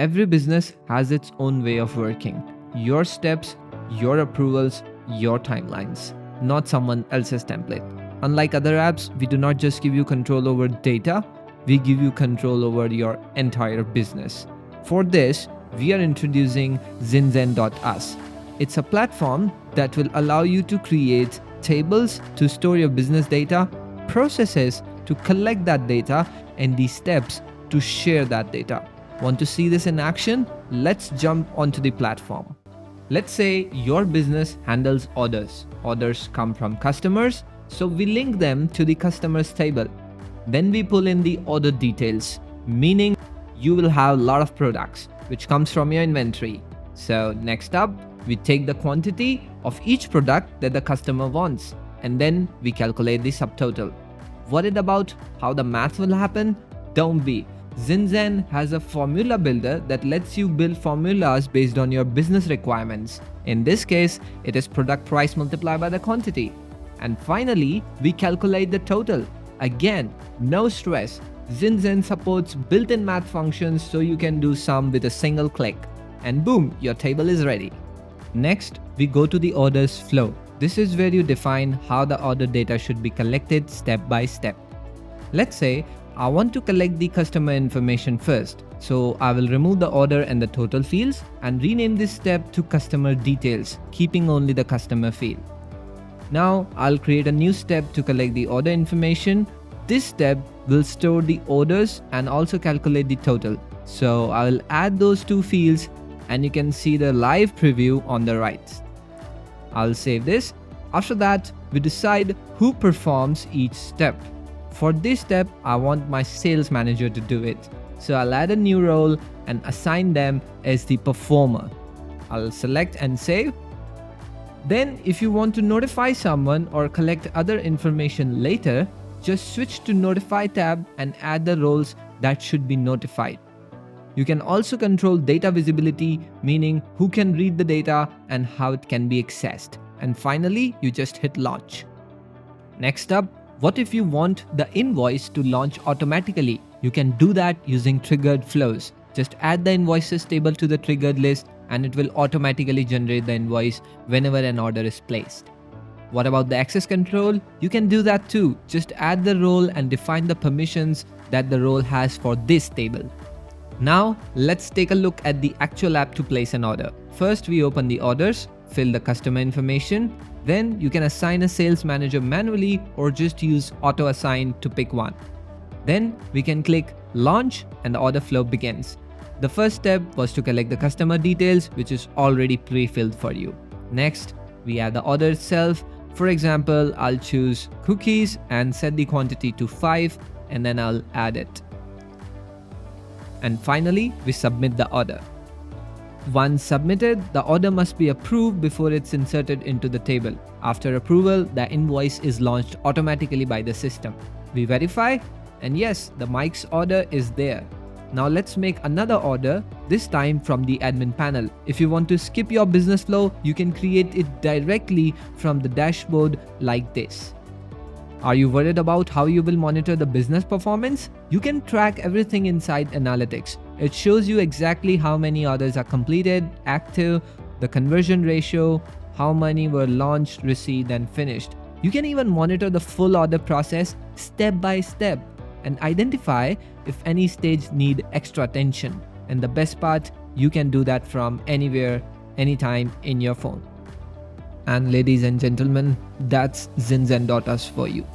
Every business has its own way of working. Your steps, your approvals, your timelines, not someone else's template. Unlike other apps, we do not just give you control over data, we give you control over your entire business. For this, we are introducing ZinZen-us. It's a platform that will allow you to create tables to store your business data, processes to collect that data, and the steps to share that data. Want to see this in action? Let's jump onto the platform. Let's say your business handles orders. Orders come from customers, so we link them to the customers table. Then we pull in the order details, meaning you will have a lot of products, which comes from your inventory. So next up, we take the quantity of each product that the customer wants, and then we calculate the subtotal. Worried about how the math will happen? Don't be. ZinZen has a formula builder that lets you build formulas based on your business requirements. In this case, it is product price multiplied by the quantity. And finally, we calculate the total. Again, no stress. ZinZen supports built-in math functions so you can do sum with a single click. And boom, your table is ready. Next, we go to the orders flow. This is where you define how the order data should be collected step by step. Let's say I want to collect the customer information first, so I will remove the order and the total fields and rename this step to customer details, keeping only the customer field. Now I'll create a new step to collect the order information. This step will store the orders and also calculate the total. So I will add those two fields and you can see the live preview on the right. I'll save this. After that, we decide who performs each step. For this step, I want my sales manager to do it. So I'll add a new role and assign them as the performer. I'll select and save. Then if you want to notify someone or collect other information later, just switch to Notify tab and add the roles that should be notified. You can also control data visibility, meaning who can read the data and how it can be accessed. And finally, you just hit launch. Next up, what if you want the invoice to launch automatically? You can do that using triggered flows. Just add the invoices table to the triggered list and it will automatically generate the invoice whenever an order is placed. What about the access control? You can do that too. Just add the role and define the permissions that the role has for this table. Now, let's take a look at the actual app to place an order. First, we open the orders, fill the customer information. Then you can assign a sales manager manually or just use auto assign to pick one. Then we can click launch and the order flow begins. The first step was to collect the customer details, which is already pre-filled for you. Next, we add the order itself. For example, I'll choose cookies and set the quantity to 5 and then I'll add it. And finally, we submit the order. Once submitted, the order must be approved before it's inserted into the table. After approval, the invoice is launched automatically by the system. We verify, and yes, the Mike's order is there. Now let's make another order, this time from the admin panel. If you want to skip your business flow, you can create it directly from the dashboard like this. Are you worried about how you will monitor the business performance? You can track everything inside analytics. It shows you exactly how many orders are completed, active, the conversion ratio, how many were launched, received, and finished. You can even monitor the full order process step by step and identify if any stage need extra attention. And the best part, you can do that from anywhere, anytime in your phone. And ladies and gentlemen, that's ZinZen-us for you.